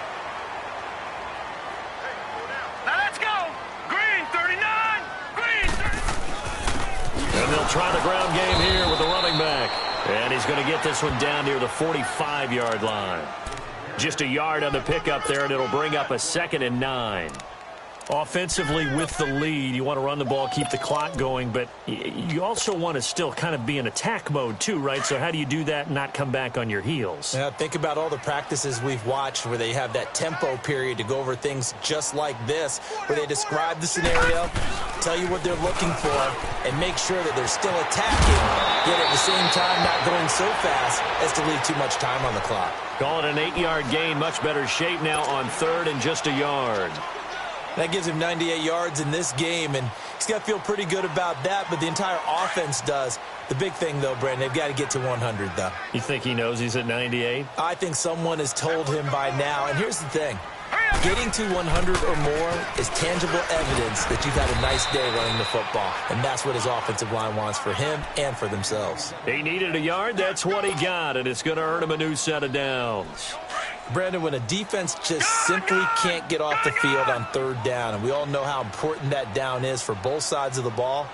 And they'll try the ground game here with the running back. And he's going to get this one down near the 45-yard line. Just a yard on the pickup there, and it'll bring up a 2nd and 9. Offensively with the lead, you want to run the ball, keep the clock going, but you also want to still kind of be in attack mode too, right? So how do you do that and not come back on your heels? Yeah, think about all the practices we've watched where they have that tempo period to go over things just like this, where they describe the scenario, tell you what they're looking for, and make sure that they're still attacking, yet at the same time not going so fast as to leave too much time on the clock. Call it an 8-yard gain, much better shape now on 3rd and just a yard. That gives him 98 yards in this game, and he's got to feel pretty good about that, but the entire offense does. The big thing, though, Brandon, they've got to get to 100, though. You think he knows he's at 98? I think someone has told him by now, and here's the thing. Getting to 100 or more is tangible evidence that you've had a nice day running the football, and that's what his offensive line wants for him and for themselves. He needed a yard. That's what he got, and it's going to earn him a new set of downs. Brandon, when a defense just simply can't get off the field on 3rd down, and we all know how important that down is for both sides of the ball,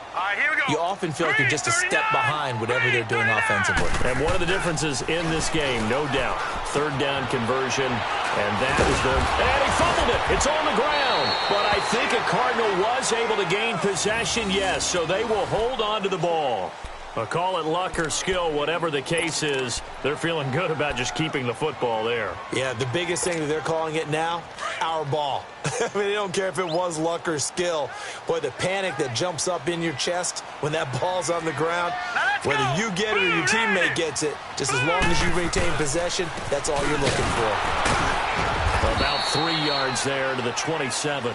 you often feel like you're just a step behind whatever they're doing offensively. And one of the differences in this game, no doubt, 3rd down conversion, and that is going. And he fumbled it. It's on the ground. But I think a Cardinal was able to gain possession, yes, so they will hold on to the ball. Call it luck or skill, whatever the case is, they're feeling good about just keeping the football there. Yeah, the biggest thing that they're calling it now, our ball. I mean, they don't care if it was luck or skill. Boy, the panic that jumps up in your chest when that ball's on the ground, whether you get it or your teammate gets it, just as long as you retain possession, that's all you're looking for. About 3 yards there to the 27.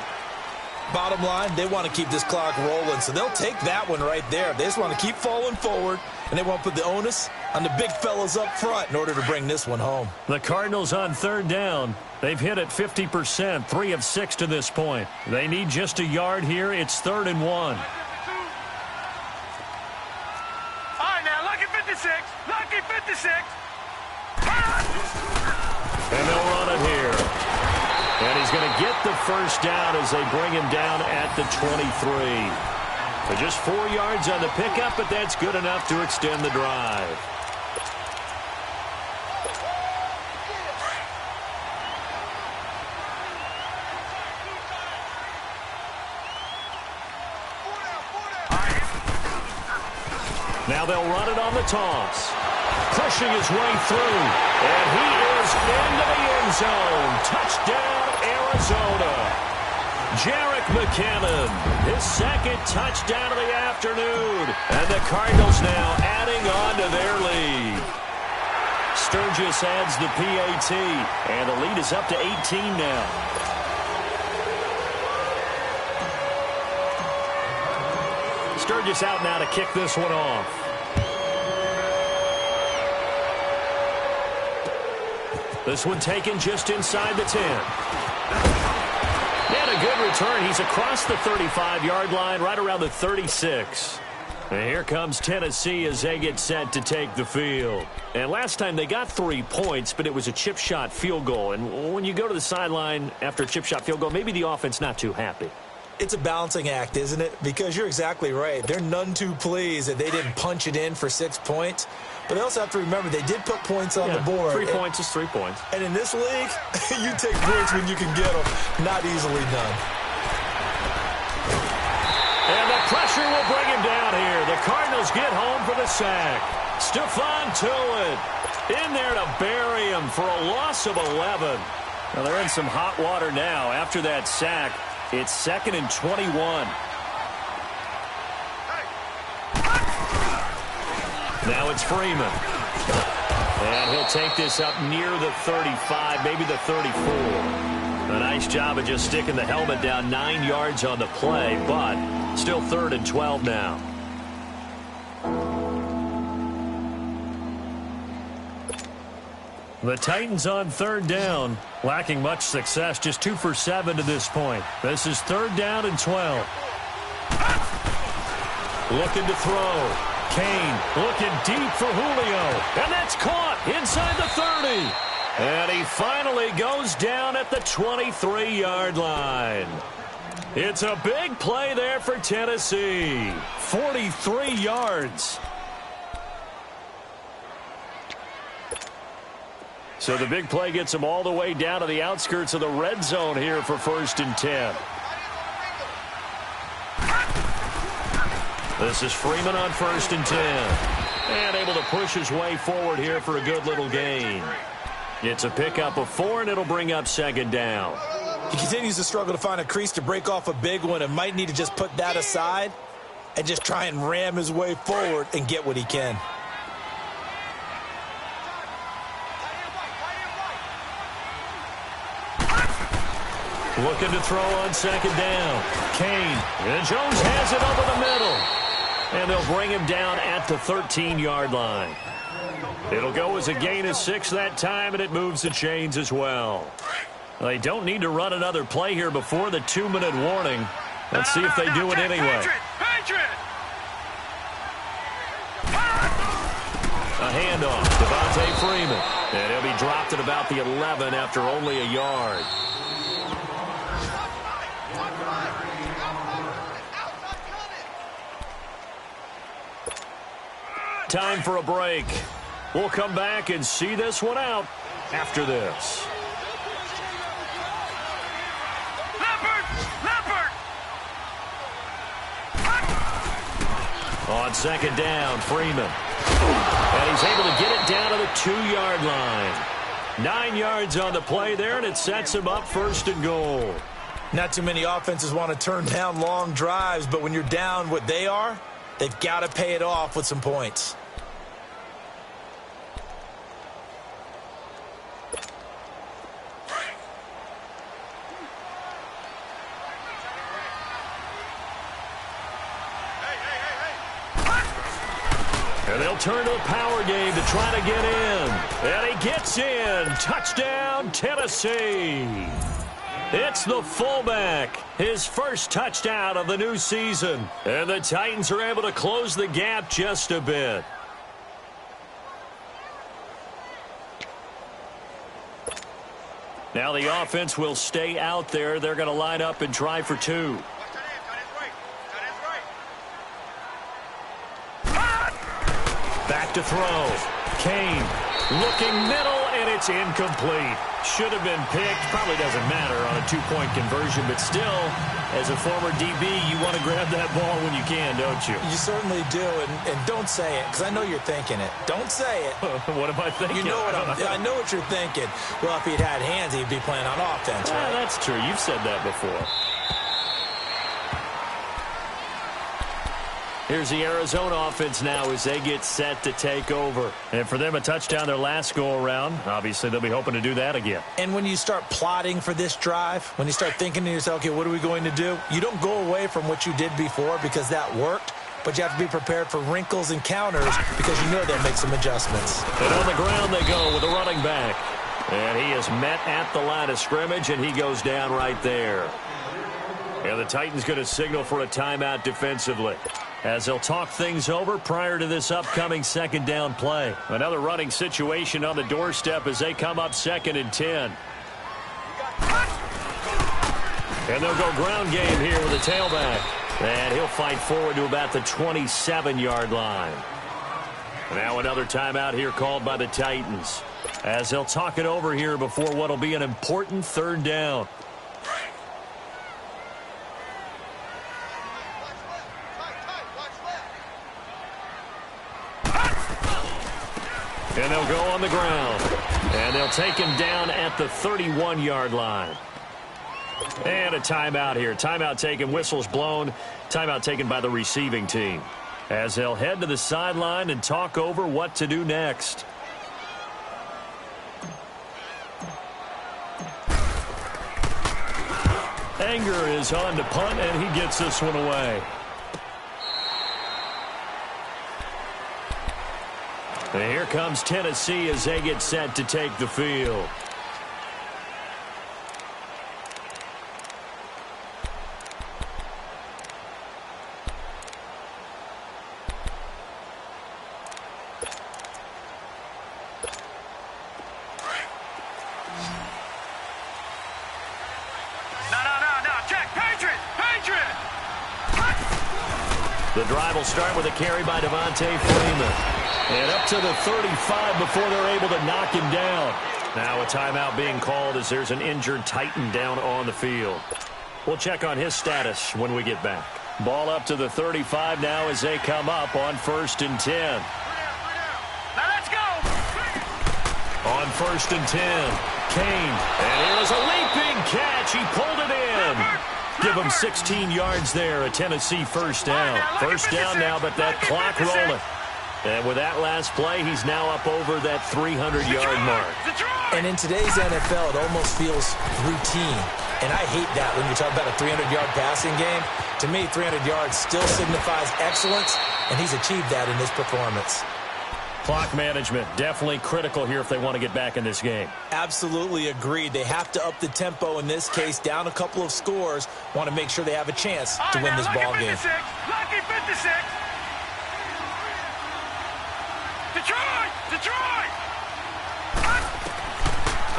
Bottom line, they want to keep this clock rolling, so they'll take that one right there. They just want to keep falling forward, and they want to put the onus on the big fellas up front in order to bring this one home. The Cardinals on 3rd down. They've hit it 50%, 3 of 6 to this point. They need just a yard here. It's 3rd and 1. All right, now, lucky 56. Lucky 56. And they'll run it here. And he's going to get the first down as they bring him down at the 23. So just 4 yards on the pickup, but that's good enough to extend the drive. Now they'll run it on the toss. Pushing his way through. And he is into the end zone. Touchdown, Arizona. Jerick McKinnon, his second touchdown of the afternoon. And the Cardinals now adding on to their lead. Sturgis adds the PAT, and the lead is up to 18 now. Sturgis out now to kick this one off. This one taken just inside the 10. And a good return. He's across the 35-yard line, right around the 36. And here comes Tennessee as they get set to take the field. And last time they got 3 points, but it was a chip shot field goal. And when you go to the sideline after a chip shot field goal, maybe the offense not too happy. It's a balancing act, isn't it? Because you're exactly right. They're none too pleased that they didn't punch it in for 6 points. But they also have to remember they did put points on the board. 3 points is 3 points. And in this league, you take points when you can get them. Not easily done. And the pressure will bring him down here. The Cardinals get home for the sack. Stephon Tuitt in there to bury him for a loss of 11. Well, they're in some hot water now after that sack. It's 2nd and 21. Now it's Freeman. And he'll take this up near the 35, maybe the 34. A nice job of just sticking the helmet down 9 yards on the play, but still 3rd and 12 now. The Titans on 3rd down, lacking much success, just 2 for 7 to this point. This is 3rd down and 12. Looking to throw. Kane looking deep for Julio. And that's caught inside the 30. And he finally goes down at the 23-yard line. It's a big play there for Tennessee. 43 yards. So the big play gets him all the way down to the outskirts of the red zone here for 1st and 10. This is Freeman on 1st and 10. And able to push his way forward here for a good little gain. It's a pickup of 4, and it'll bring up 2nd down. He continues to struggle to find a crease to break off a big one and might need to just put that aside and just try and ram his way forward and get what he can. Looking to throw on 2nd down. Kane. And Jones has it over the middle. And they'll bring him down at the 13-yard line. It'll go as a gain of 6 that time, and it moves the chains as well. They don't need to run another play here before the 2-minute warning. Let's see if they do it anyway. A handoff. Devontae Freeman. And he'll be dropped at about the 11 after only a yard. Time for a break. We'll come back and see this one out after this. On 2nd down, Freeman. And he's able to get it down to the 2-yard line. 9 yards on the play there, and it sets him up 1st and goal. Not too many offenses want to turn down long drives, but when you're down what they are, they've got to pay it off with some points. And they'll turn to the power game to try to get in. And he gets in. Touchdown, Tennessee. It's the fullback. His first touchdown of the new season. And the Titans are able to close the gap just a bit. Now the offense will stay out there. They're going to line up and try for 2. Back to throw. Kane looking middle, and it's incomplete. Should have been picked. Probably doesn't matter on a 2-point conversion, but still, as a former DB, you want to grab that ball when you can, don't you? You certainly do, and don't say it, because I know you're thinking it. Don't say it. What am I thinking? You know what I know what you're thinking. Well, if he'd had hands, he'd be playing on offense, right? That's true. You've said that before. Here's the Arizona offense now as they get set to take over. And for them, a touchdown their last go-around. Obviously, they'll be hoping to do that again. And when you start plotting for this drive, when you start thinking to yourself, okay, what are we going to do? You don't go away from what you did before because that worked, but you have to be prepared for wrinkles and counters because you know they'll make some adjustments. And on the ground they go with the running back. And he is met at the line of scrimmage, and he goes down right there. And the Titans going to signal for a timeout defensively, as they'll talk things over prior to this upcoming second down play. Another running situation on the doorstep as they come up 2nd and 10. And they'll go ground game here with the tailback. And he'll fight forward to about the 27-yard line. Now another timeout here called by the Titans, as they'll talk it over here before what will be an important 3rd down. And they'll go on the ground. And they'll take him down at the 31-yard line. And a timeout here. Timeout taken, whistles blown. Timeout taken by the receiving team, as they'll head to the sideline and talk over what to do next. Anger is on to punt, and he gets this one away. And here comes Tennessee as they get set to take the field. The drive will start with a carry by Devontae Freeman. And up to the 35 before they're able to knock him down. Now a timeout being called as there's an injured Titan down on the field. We'll check on his status when we get back. Ball up to the 35 now as they come up on 1st and 10. Now let's go. On 1st and 10, Kane. And here's a leaping catch. He pulled it in. Give him 16 yards there, a Tennessee 1st down. 1st down now, but that clock rolling. And with that last play, he's now up over that 300-yard mark. And in today's NFL, it almost feels routine. And I hate that when you talk about a 300-yard passing game. To me, 300 yards still signifies excellence, and he's achieved that in his performance. Clock management, definitely critical here if they want to get back in this game. Absolutely agreed. They have to up the tempo in this case, down a couple of scores, want to make sure they have a chance to win this ball game. Lucky 56. Detroit!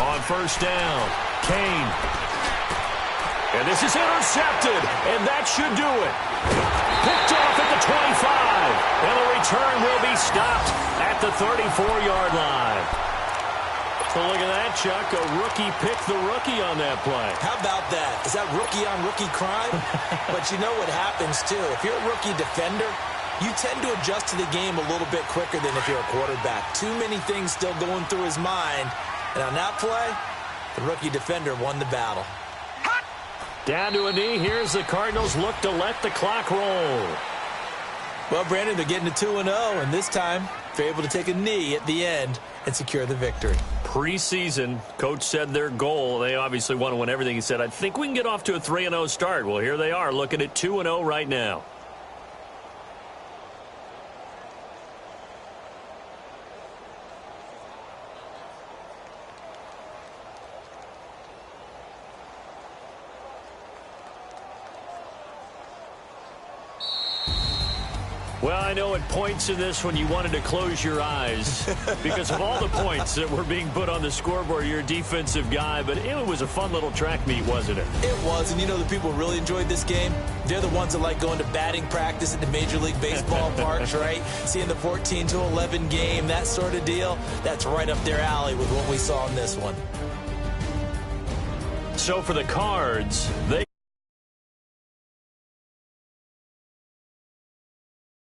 On 1st down, Kane. And this is intercepted, and that should do it. Picked off at the 25, and the return will be stopped at the 34-yard line. So look at that, Chuck. A rookie picked the rookie on that play. How about that? Is that rookie-on-rookie crime? But you know what happens, too. If you're a rookie defender, you tend to adjust to the game a little bit quicker than if you're a quarterback. Too many things still going through his mind. And on that play, the rookie defender won the battle. Down to a knee. Here's the Cardinals look to let the clock roll. Well, Brandon, they're getting to 2-0, and this time they're able to take a knee at the end and secure the victory. Preseason, coach said their goal, they obviously want to win everything. He said, I think we can get off to a 3-0 start. Well, here they are looking at 2-0 right now. Well, I know at points in this when you wanted to close your eyes because of all the points that were being put on the scoreboard. You're a defensive guy, but it was a fun little track meet, wasn't it? It was, and you know the people who really enjoyed this game? They're the ones that like going to batting practice at the Major League Baseball parks, right? Seeing the 14-11 game, that sort of deal. That's right up their alley with what we saw in this one. So for the Cards, they